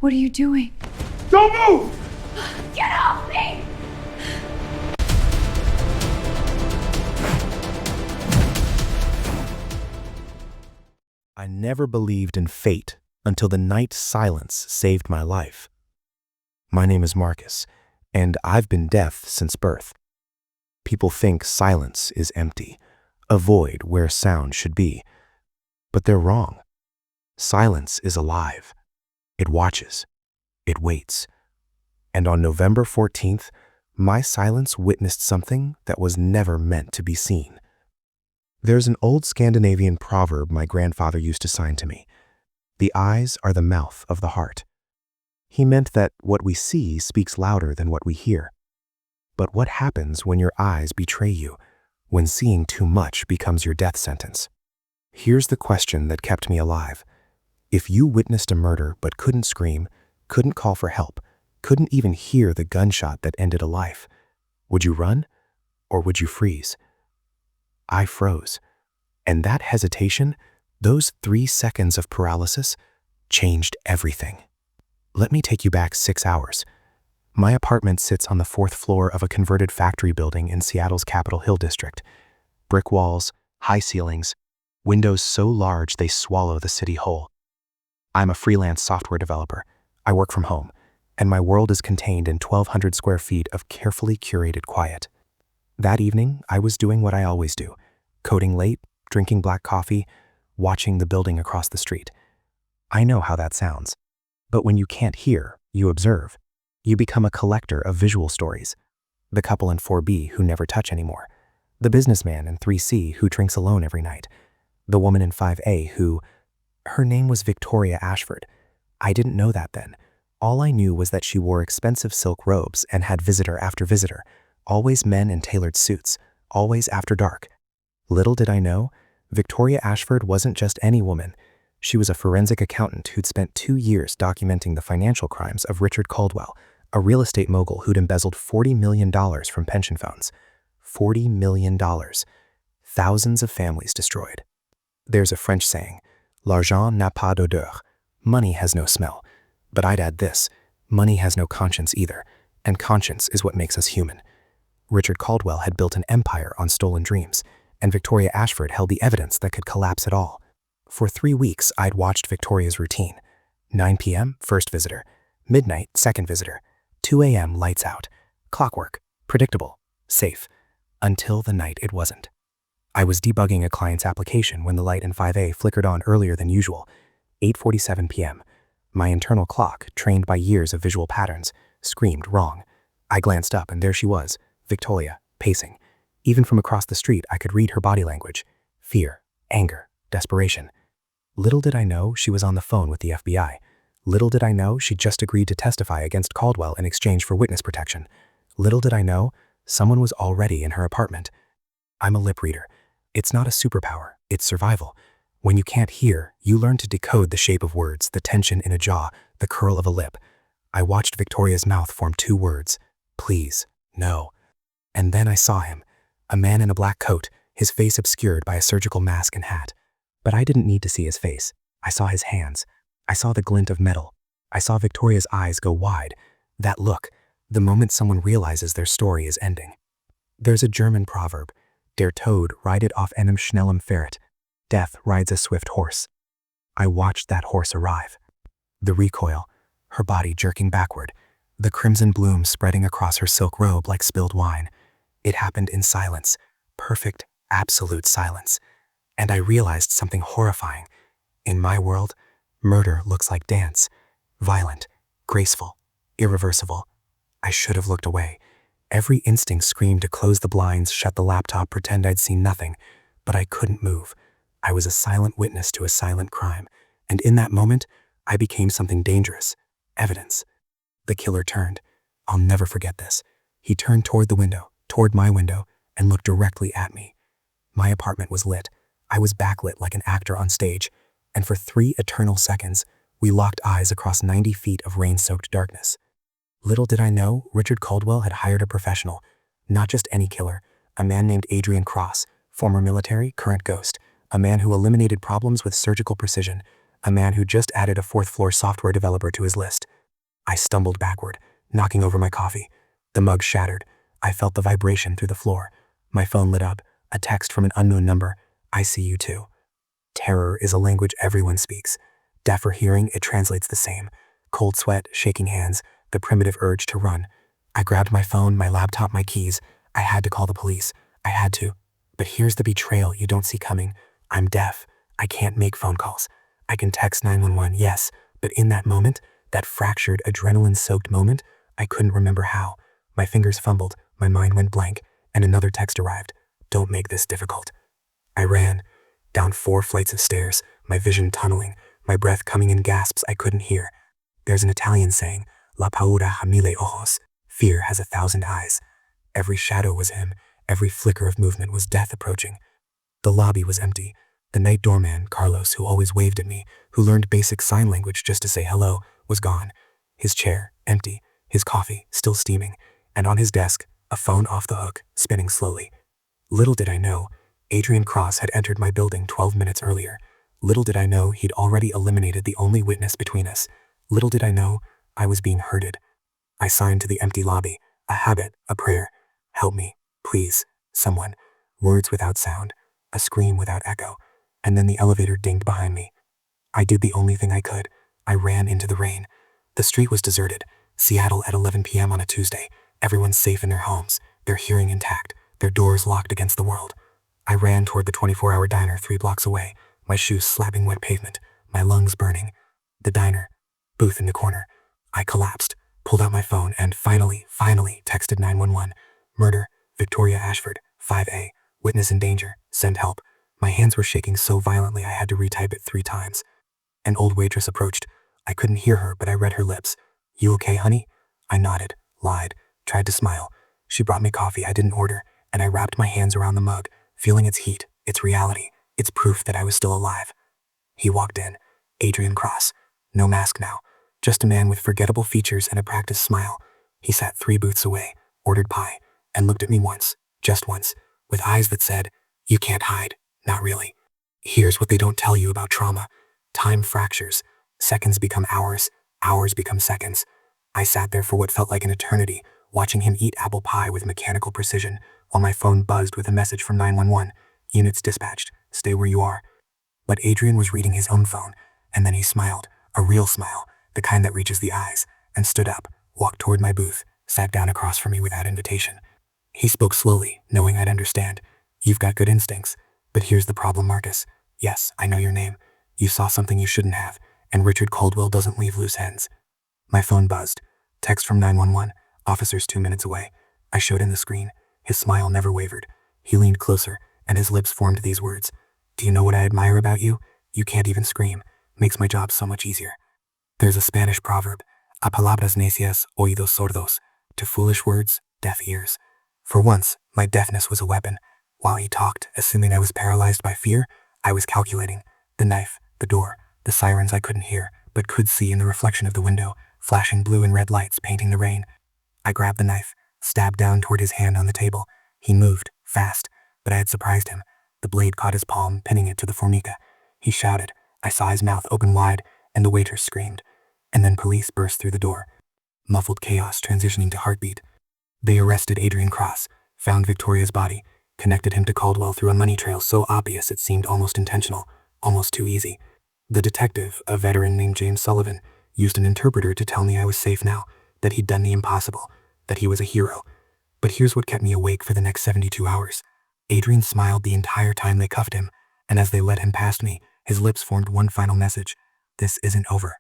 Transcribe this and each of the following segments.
What are you doing? Don't move! Get off me! I never believed in fate until the night silence saved my life. My name is Marcus, and I've been deaf since birth. People think silence is empty, a void where sound should be. But they're wrong. Silence is alive. It watches. It waits. And on November 14th, my silence witnessed something that was never meant to be seen. There's an old Scandinavian proverb my grandfather used to sign to me. The eyes are the mouth of the heart. He meant that what we see speaks louder than what we hear. But what happens when your eyes betray you, when seeing too much becomes your death sentence? Here's the question that kept me alive. If you witnessed a murder but couldn't scream, couldn't call for help, couldn't even hear the gunshot that ended a life, would you run or would you freeze? I froze. And that hesitation, those 3 seconds of paralysis, changed everything. Let me take you back 6 hours. My apartment sits on the 4th floor of a converted factory building in Seattle's Capitol Hill district. Brick walls, high ceilings, windows so large they swallow the city whole. I'm a freelance software developer. I work from home, and my world is contained in 1,200 square feet of carefully curated quiet. That evening, I was doing what I always do, coding late, drinking black coffee, watching the building across the street. I know how that sounds. But when you can't hear, you observe. You become a collector of visual stories. The couple in 4B who never touch anymore. The businessman in 3C who drinks alone every night. The woman in 5A who... Her name was Victoria Ashford. I didn't know that then. All I knew was that she wore expensive silk robes and had visitor after visitor, always men in tailored suits, always after dark. Little did I know, Victoria Ashford wasn't just any woman. She was a forensic accountant who'd spent 2 years documenting the financial crimes of Richard Caldwell, a real estate mogul who'd embezzled $40 million from pension funds. $40 million. Thousands of families destroyed. There's a French saying, l'argent n'a pas d'odeur. Money has no smell. But I'd add this, money has no conscience either, and conscience is what makes us human. Richard Caldwell had built an empire on stolen dreams, and Victoria Ashford held the evidence that could collapse it all. For 3 weeks, I'd watched Victoria's routine. 9 p.m., first visitor. Midnight, second visitor. 2 a.m., lights out. Clockwork. Predictable. Safe. Until the night it wasn't. I was debugging a client's application when the light in 5A flickered on earlier than usual. 8:47 p.m. My internal clock, trained by years of visual patterns, screamed wrong. I glanced up and there she was, Victoria, pacing. Even from across the street, I could read her body language. Fear, anger, desperation. Little did I know she was on the phone with the FBI. Little did I know she'd just agreed to testify against Caldwell in exchange for witness protection. Little did I know someone was already in her apartment. I'm a lip reader. It's not a superpower, it's survival. When you can't hear, you learn to decode the shape of words, the tension in a jaw, the curl of a lip. I watched Victoria's mouth form 2 words, please, no. And then I saw him, a man in a black coat, his face obscured by a surgical mask and hat. But I didn't need to see his face. I saw his hands. I saw the glint of metal. I saw Victoria's eyes go wide. That look, the moment someone realizes their story is ending. There's a German proverb, Der Tod reitet auf einem schnellen Pferd. Death rides a swift horse. I watched that horse arrive. The recoil, her body jerking backward, the crimson bloom spreading across her silk robe like spilled wine. It happened in silence, perfect, absolute silence. And I realized something horrifying. In my world, murder looks like dance. Violent, graceful, irreversible. I should have looked away. Every instinct screamed to close the blinds, shut the laptop, pretend I'd seen nothing. But I couldn't move. I was a silent witness to a silent crime. And in that moment, I became something dangerous. Evidence. The killer turned. I'll never forget this. He turned toward the window, toward my window, and looked directly at me. My apartment was lit. I was backlit like an actor on stage. And for 3 eternal seconds, we locked eyes across 90 feet of rain-soaked darkness. Little did I know, Richard Caldwell had hired a professional, not just any killer, a man named Adrian Cross, former military, current ghost, a man who eliminated problems with surgical precision, a man who just added a fourth-floor software developer to his list. I stumbled backward, knocking over my coffee. The mug shattered. I felt the vibration through the floor. My phone lit up, a text from an unknown number. I see you too. Terror is a language everyone speaks. Deaf or hearing, it translates the same. Cold sweat, shaking hands, the primitive urge to run. I grabbed my phone, my laptop, my keys. I had to call the police. I had to. But here's the betrayal you don't see coming. I'm deaf. I can't make phone calls. I can text 911, yes, but in that moment, that fractured, adrenaline-soaked moment, I couldn't remember how. My fingers fumbled, my mind went blank, and another text arrived. Don't make this difficult. I ran, down 4 flights of stairs, my vision tunneling, my breath coming in gasps I couldn't hear. There's an Italian saying, La paura ha mille ojos, fear has 1,000 eyes. Every shadow was him, every flicker of movement was death approaching. The lobby was empty. The night doorman, Carlos, who always waved at me, who learned basic sign language just to say hello, was gone. His chair, empty, his coffee, still steaming, and on his desk, a phone off the hook, spinning slowly. Little did I know, Adrian Cross had entered my building 12 minutes earlier. Little did I know he'd already eliminated the only witness between us. Little did I know I was being herded. I signed to the empty lobby, a habit, a prayer. Help me, please, someone. Words without sound, a scream without echo, and then the elevator dinged behind me. I did the only thing I could. I ran into the rain. The street was deserted. Seattle at 11 p.m. on a Tuesday. Everyone's safe in their homes, their hearing intact, their doors locked against the world. I ran toward the 24-hour diner 3 blocks away, my shoes slapping wet pavement, my lungs burning. The diner, booth in the corner. I collapsed, pulled out my phone, and finally texted 911. Murder, Victoria Ashford, 5A, witness in danger, send help. My hands were shaking so violently I had to retype it 3 times. An old waitress approached. I couldn't hear her, but I read her lips. You okay, honey? I nodded, lied, tried to smile. She brought me coffee I didn't order, and I wrapped my hands around the mug, feeling its heat, its reality, its proof that I was still alive. He walked in, Adrian Cross. No mask now, just a man with forgettable features and a practiced smile. He sat 3 booths away, ordered pie, and looked at me once, just once, with eyes that said, you can't hide, not really. Here's what they don't tell you about trauma. Time fractures. Seconds become hours. Hours become seconds. I sat there for what felt like an eternity, watching him eat apple pie with mechanical precision, while my phone buzzed with a message from 911. Units dispatched. Stay where you are. But Adrian was reading his own phone, and then he smiled, a real smile, the kind that reaches the eyes, and stood up, walked toward my booth, sat down across from me without invitation. He spoke slowly, knowing I'd understand. You've got good instincts, but here's the problem, Marcus. Yes, I know your name. You saw something you shouldn't have, and Richard Caldwell doesn't leave loose ends. My phone buzzed. Text from 911, officers 2 minutes away. I showed him the screen. His smile never wavered. He leaned closer, and his lips formed these words. Do you know what I admire about you? You can't even scream. Makes my job so much easier. There's a Spanish proverb, a palabras necias, oídos sordos. To foolish words, deaf ears. For once, my deafness was a weapon. While he talked, assuming I was paralyzed by fear, I was calculating. The knife, the door, the sirens I couldn't hear, but could see in the reflection of the window, flashing blue and red lights painting the rain. I grabbed the knife, stabbed down toward his hand on the table. He moved, fast, but I had surprised him. The blade caught his palm, pinning it to the formica. He shouted. I saw his mouth open wide, and the waiter screamed. And then police burst through the door. Muffled chaos transitioning to heartbeat. They arrested Adrian Cross, found Victoria's body, connected him to Caldwell through a money trail so obvious it seemed almost intentional, almost too easy. The detective, a veteran named James Sullivan, used an interpreter to tell me I was safe now, that he'd done the impossible, that he was a hero. But here's what kept me awake for the next 72 hours. Adrian smiled the entire time they cuffed him, and as they led him past me, his lips formed one final message. This isn't over.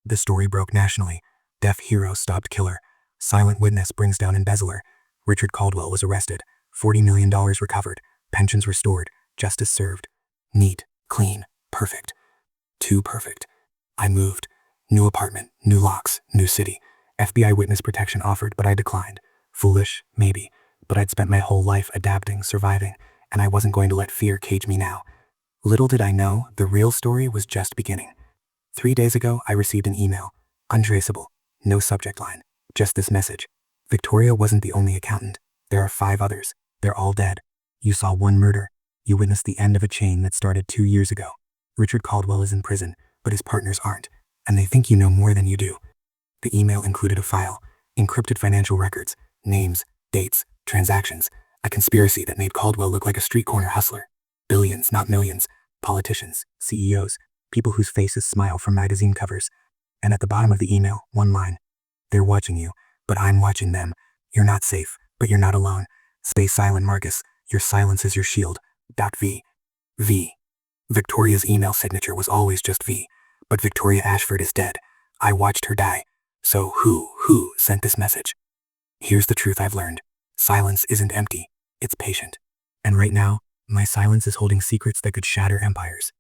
The story broke nationally. Deaf hero stopped killer. Silent witness brings down embezzler. Richard Caldwell was arrested. $40 million recovered. Pensions restored. Justice served. Neat, clean, perfect. Too perfect. I moved. New apartment, new locks, new city. FBI witness protection offered, but I declined. Foolish, maybe, but I'd spent my whole life adapting, surviving, and I wasn't going to let fear cage me now. Little did I know, the real story was just beginning. 3 days ago, I received an email. Untraceable. No subject line. Just this message. Victoria wasn't the only accountant. There are 5 others. They're all dead. You saw one murder. You witnessed the end of a chain that started 2 years ago. Richard Caldwell is in prison. but his partners aren't, and they think you know more than you do. The email included a file, encrypted financial records, names, dates, transactions, a conspiracy that made Caldwell look like a street corner hustler. Billions, not millions, politicians, CEOs, people whose faces smile from magazine covers. And at the bottom of the email, one line. They're watching you, but I'm watching them. You're not safe, but you're not alone. Stay silent, Marcus. Your silence is your shield. V. V. Victoria's email signature was always just V, but Victoria Ashford is dead. I watched her die. So who sent this message? Here's the truth I've learned. Silence isn't empty, it's patient. And right now, my silence is holding secrets that could shatter empires.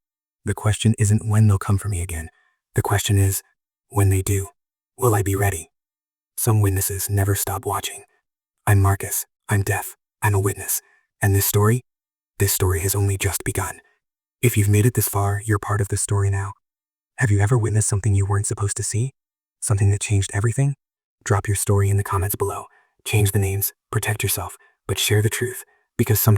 The question isn't when they'll come for me again. The question is, when they do, will I be ready? Some witnesses never stop watching. I'm Marcus, I'm deaf, I'm a witness. And this story has only just begun. If you've made it this far, you're part of the story now. Have you ever witnessed something you weren't supposed to see? Something that changed everything? Drop your story in the comments below. Change the names, protect yourself, but share the truth, because some